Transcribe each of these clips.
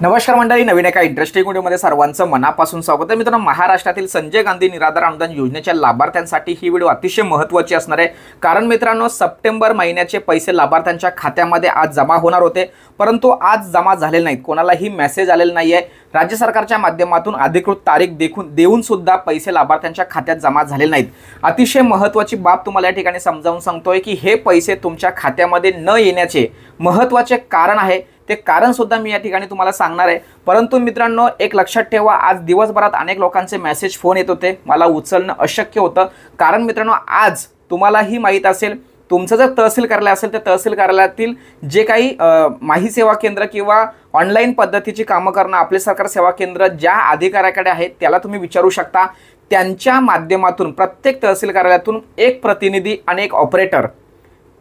नमस्कार मंडळी, नवीन एका इंटरेस्टिंग व्हिडिओमध्ये सर्वांचं मनापासून स्वागत आहे. मित्रांनो, महाराष्ट्रातील संजय गांधी निराधार अनुदान योजनेच्या लाभार्थ्यांसाठी ही व्हिडिओ अतिशय महत्त्वाची असणार आहे. कारण मित्रांनो, सप्टेंबर महिन्याचे पैसे लाभार्थ्यांच्या खात्यामध्ये आज जमा होणार होते, परंतु आज जमा झालेले नाहीत. कोणालाही मेसेज आलेला नाहीये. राज्य सरकारच्या माध्यमातून अधिकृत तारीख देऊन सुद्धा पैसे लाभार्थ्यांच्या खात्यात जमा झालेले नाहीत. अतिशय महत्त्वाची बाब तुम्हाला या ठिकाणी समजावून सांगतोय की हे पैसे तुमच्या खात्यामध्ये न येण्याचे महत्त्वाचे कारण आहे. ते कारण सुद्धा मी या ठिकाणी तुम्हाला सांगणार आहे. परंतु मित्रांनो, एक लक्षात ठेवा, आज दिवसभरात अनेक लोकांचे मेसेज फोन येत होते, मला उचलणं अशक्य होतं. कारण मित्रांनो, आज तुम्हालाही माहीत असेल, तुमचं जर तहसील कार्यालय असेल तर तहसील कार्यालयातील जे काही माही सेवा केंद्र किंवा ऑनलाईन पद्धतीची कामं करणं आपले सरकार सेवा केंद्र ज्या अधिकाऱ्याकडे आहेत त्याला तुम्ही विचारू शकता. त्यांच्या माध्यमातून प्रत्येक तहसील कार्यालयातून एक प्रतिनिधी आणि एक ऑपरेटर,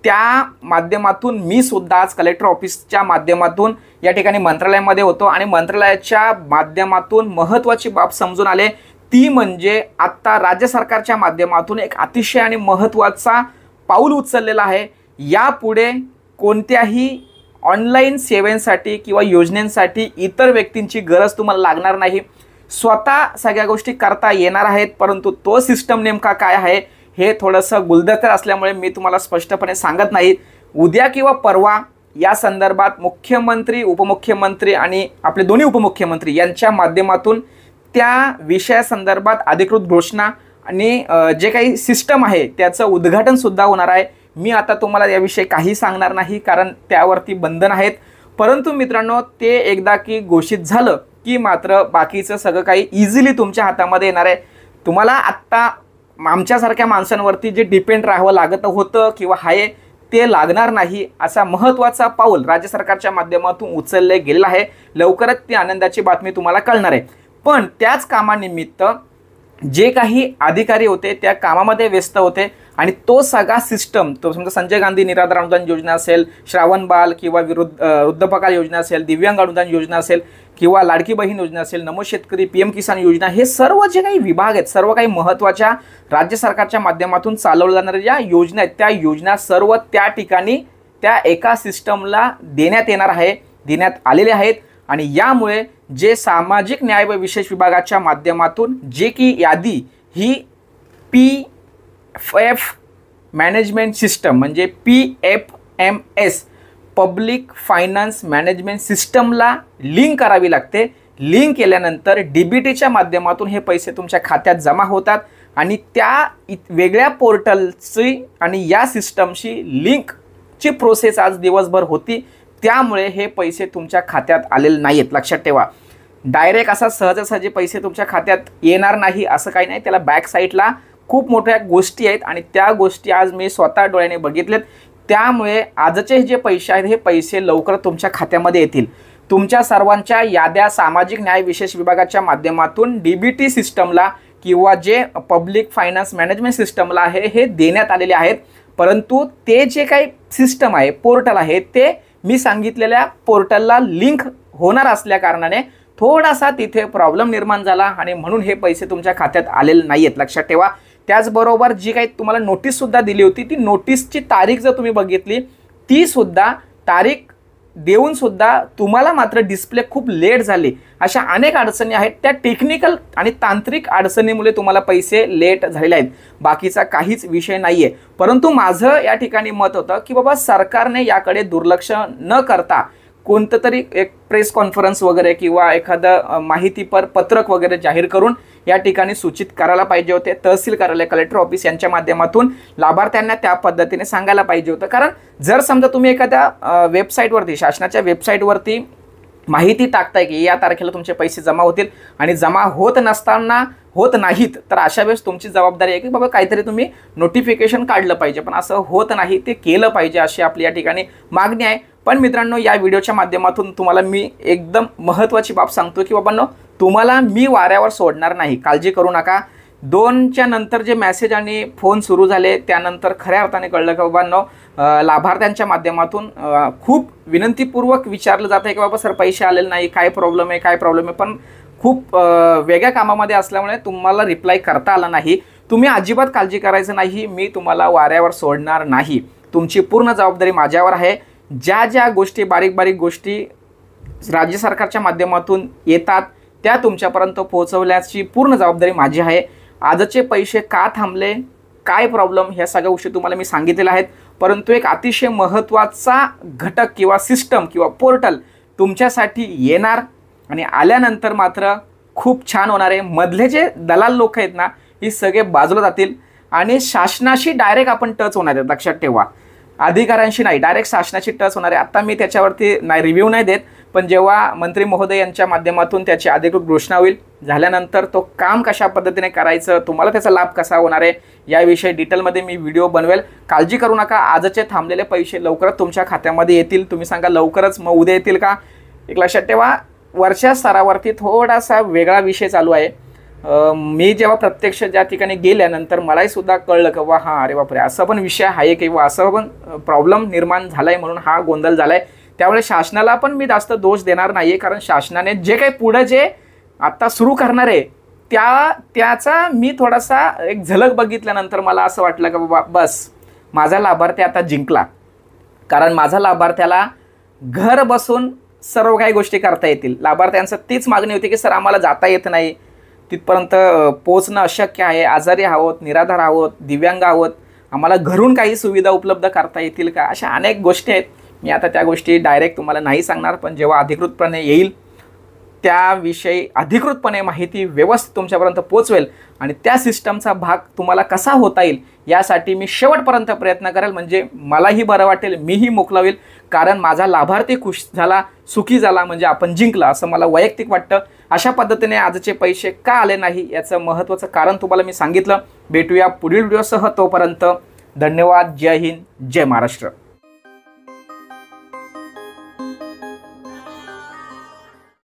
त्या माध्यमातून मी सुद्धा आज कलेक्टर ऑफिसच्या माध्यमातून या ठिकाणी मंत्रालयामध्ये होतो आणि मंत्रालयाच्या माध्यमातून महत्त्वाची बाब समजून आले. ती म्हणजे आत्ता राज्य सरकारच्या माध्यमातून एक अतिशय आणि महत्त्वाचा पाऊल उचललेला आहे. यापुढे कोणत्याही ऑनलाईन सेवांसाठी किंवा योजनांसाठी इतर व्यक्तींची गरज तुम्हाला लागणार नाही. स्वतः सगळ्या गोष्टी करता येणार आहेत. परंतु तो सिस्टम नेमका काय आहे हे थोडंसं गुलदस्तर असल्यामुळे मी तुम्हाला स्पष्टपणे सांगत नाही. उद्या किंवा परवा या संदर्भात मुख्यमंत्री, उपमुख्यमंत्री आणि आपले दोन्ही उपमुख्यमंत्री यांच्या माध्यमातून त्या विषयासंदर्भात अधिकृत घोषणा आणि जे काही सिस्टम आहे त्याचं उद्घाटन सुद्धा होणार आहे. मी आता तुम्हाला याविषयी काही सांगणार नाही, कारण त्यावरती बंधन आहेत. परंतु मित्रांनो, ते एकदा की घोषित झालं की मात्र बाकीचं सगळं काही इझिली तुमच्या हातामध्ये येणार आहे. तुम्हाला आत्ता आमच्यासारख्या माणसांवरती जे डिपेंड राहावं लागत होतं किंवा आहे ते लागणार नाही. असा महत्त्वाचा पाऊल राज्य सरकारच्या माध्यमातून उचलले गेलेलं आहे. लवकरच ती आनंदाची बातमी तुम्हाला कळणार आहे. पण त्याच कामानिमित्त जे काही अधिकारी होते त्या कामामध्ये व्यस्त होते आणि तो सगळा सिस्टम, तो समजा संजय गांधी निराधार अनुदान योजना असेल, श्रावण बाल किंवा वृद्धपकाळ योजना असेल, दिव्यांग अनुदान योजना असेल किंवा लाडकी बहीण योजना असेल, नमो शेतकरी, PM किसान योजना, हे सर्व जे काही विभाग आहेत, सर्व काही महत्त्वाच्या राज्य सरकारच्या माध्यमातून चालवल्या जाणाऱ्या ज्या योजना आहेत त्या योजना सर्व त्या ठिकाणी त्या एका सिस्टमला देण्यात आलेल्या आहेत. आणि यामुळे जे सामाजिक न्याय व विशेष विभागाच्या माध्यमातून जे की यादी ही PF मॅनेजमेंट सिस्टम म्हणजे PFMS पब्लिक फायनान्स मॅनेजमेंट सिस्टमला लिंक करावी लागते. लिंक केल्यानंतर DBTच्या माध्यमातून हे पैसे तुमच्या खात्यात जमा होतात आणि त्या वेगळ्या पोर्टलची आणि या सिस्टमशी लिंकची प्रोसेस आज दिवसभर होती. त्यामुळे हे पैसे तुमच्या खात्यात आलेले नाहीत. लक्षात ठेवा, डायरेक्ट असा सहजासहजी पैसे तुमच्या खात्यात येणार नाही असं काही नाही. त्याला बॅक साईडला खूप मोठ्या गोष्टी आहेत आणि त्या गोष्टी आज मी स्वतः डोळ्याने बघितलेत. त्यामुळे आजचे जे पैसे आहेत हे पैसे लवकर तुमच्या खात्यामध्ये येतील. तुमच्या सर्वांच्या याद्या सामाजिक न्याय विशेष विभागाच्या माध्यमातून DBT सिस्टमला किंवा जे पब्लिक फायनान्स मॅनेजमेंट सिस्टमला आहे हे देण्यात आलेले आहेत. परंतु ते जे काही सिस्टम आहे, पोर्टल आहे, ते मी सांगितलेल्या पोर्टलला लिंक होणार असल्या कारणाने थोडासा तिथे प्रॉब्लेम निर्माण झाला आणि म्हणून हे पैसे तुमच्या खात्यात आलेले नाही आहेत. लक्षात ठेवा. त्याचबरोबर जी काही तुम्हाला नोटीससुद्धा दिली होती, ती नोटीसची तारीख जर तुम्ही बघितली, ती सुद्धा तारीख देऊनसुद्धा तुम्हाला मात्र डिस्प्ले खूप लेट झाली. अशा अनेक अडचणी आहेत. त्या टेक्निकल आणि तांत्रिक अडचणीमुळे तुम्हाला पैसे लेट झालेले आहेत. बाकीचा काहीच विषय नाही आहे. परंतु माझं या ठिकाणी मत होतं की बाबा, सरकारने याकडे दुर्लक्ष न करता कोणतं तरी एक प्रेस कॉन्फरन्स वगैरे किंवा एखादं माहितीपर पत्रक वगैरे जाहीर करून या ठिकाणी सूचित करायला पाहिजे होते. तहसील कार्यालय, कलेक्टर ऑफिस यांच्या माध्यमातून लाभार्थ्यांना त्या पद्धतीने सांगायला पाहिजे होतं. कारण जर समजा तुम्ही एखाद्या वेबसाईटवरती, शासनाच्या वेबसाईटवरती माहिती टाकताय की या तारखेला तुमचे पैसे जमा होतील आणि जमा होत नाहीत, तर अशा वेळेस तुमची जबाबदारी आहे की बाबा काहीतरी तुम्ही नोटिफिकेशन काढलं पाहिजे. पण असं होत नाही, ते केलं पाहिजे अशी आपली या ठिकाणी मागणी आहे. पण मित्रांनो, या व्हिडिओच्या माध्यमातून तुम्हाला मी एकदम महत्त्वाची बाब सांगतो की बाबांनो, तुम्हाला मी वाऱ्यावर सोडणार नाही, काळजी करू नका. 2च्या नंतर जे मेसेज आणि फोन सुरू झाले त्यानंतर खऱ्या अर्थाने कळलं की बाबांनो, लाभार्थ्यांच्या माध्यमातून खूप विनंतीपूर्वक विचारलं जातं की बाबा सर पैसे आलेले नाही, काय प्रॉब्लेम आहे. पण खूप वेगळ्या कामामध्ये असल्यामुळे तुम्हाला रिप्लाय करता आला नाही. तुम्ही अजिबात काळजी करायचं नाही, मी तुम्हाला वाऱ्यावर सोडणार नाही. तुमची पूर्ण जबाबदारी माझ्यावर आहे. ज्या ज्या गोष्टी, बारीक बारीक गोष्टी राज्य सरकारच्या माध्यमातून येतात त्या तुमच्यापर्यंत पोहोचवल्याची पूर्ण जबाबदारी माझी आहे. आजचे पैसे का थांबले, काय प्रॉब्लेम, ह्या सगळ्या गोष्टी तुम्हाला मी सांगितलेल्या आहेत. परंतु एक अतिशय महत्त्वाचा घटक किंवा सिस्टम किंवा पोर्टल तुमच्यासाठी येणार आणि आल्यानंतर मात्र खूप छान होणार आहे. मधले जे दलाल लोक आहेत ना, ही सगळे बाजूला जातील आणि शासनाशी डायरेक्ट आपण टच होणार आहे. लक्षात ठेवा, अधिकाऱ्यांशी नाही, डायरेक्ट शासनाची टच होणार आहे. आता मी त्याच्यावरती नाही रिव्ह्यू नाही देत, पण जेव्हा मंत्री महोदय यांच्या माध्यमातून त्याची अधिकृत घोषणा होईल, झाल्यानंतर तो काम कशा पद्धतीने करायचं, तुम्हाला त्याचा लाभ कसा होणार आहे याविषयी डिटेलमध्ये मी व्हिडिओ बनवेल. काळजी करू नका. आजचे थांबलेले पैसे लवकरच तुमच्या खात्यामध्ये येतील. तुम्ही सांगा लवकरच, मग उद्या येतील का? एक लक्षात ठेवा, वरच्या स्तरावरती थोडासा वेगळा विषय चालू आहे. मी जेव्हा प्रत्यक्ष ज्या ठिकाणी गेल्यानंतर मलाही सुद्धा कळलं की वा हां, अरे बापरे, असं पण विषय आहे किंवा असं पण प्रॉब्लेम निर्माण झाला आहे म्हणून हा गोंधळ झाला आहे. त्यामुळे शासनाला पण मी जास्त दोष देणार नाही आहे, कारण शासनाने जे काही पुढं जे आत्ता सुरू करणार आहे त्याचा मी थोडासा एक झलक बघितल्यानंतर मला असं वाटलं की बाबा बस, माझा लाभार्थी आता जिंकला. कारण माझा लाभार्थ्याला घर बसून सर्व काही गोष्टी करता येतील. लाभार्थ्यांचं तीच मागणी होती की सर आम्हाला जाता येत नाही, तिथपर्यंत पोहोचणं अशक्य आहे, आजारी आहोत, निराधार आहोत, दिव्यांग आहोत, आम्हाला घरून काही सुविधा उपलब्ध करता येतील का, अशा अनेक गोष्टी आहेत. मी आता त्या गोष्टी डायरेक्ट तुम्हाला नाही सांगणार, पण जेव्हा अधिकृतपणे येईल त्याविषयी अधिकृतपणे माहिती व्यवस्थित तुमच्यापर्यंत पोहोचवेल आणि त्या सिस्टमचा भाग तुम्हाला कसा होता येईल यासाठी मी शेवटपर्यंत प्रयत्न करेल. म्हणजे मलाही बरं वाटेल, मीही मोकळा होईल, कारण माझा लाभार्थी खुश झाला, सुखी झाला म्हणजे आपण जिंकला असं मला वैयक्तिक वाटतं. अशा पद्धतीने आजचे पैसे का आले नाही याचं महत्त्वाचं कारण तुम्हाला मी सांगितलं. भेटूया पुढील व्हिडिओसह. तोपर्यंत धन्यवाद. जय हिंद, जय महाराष्ट्र.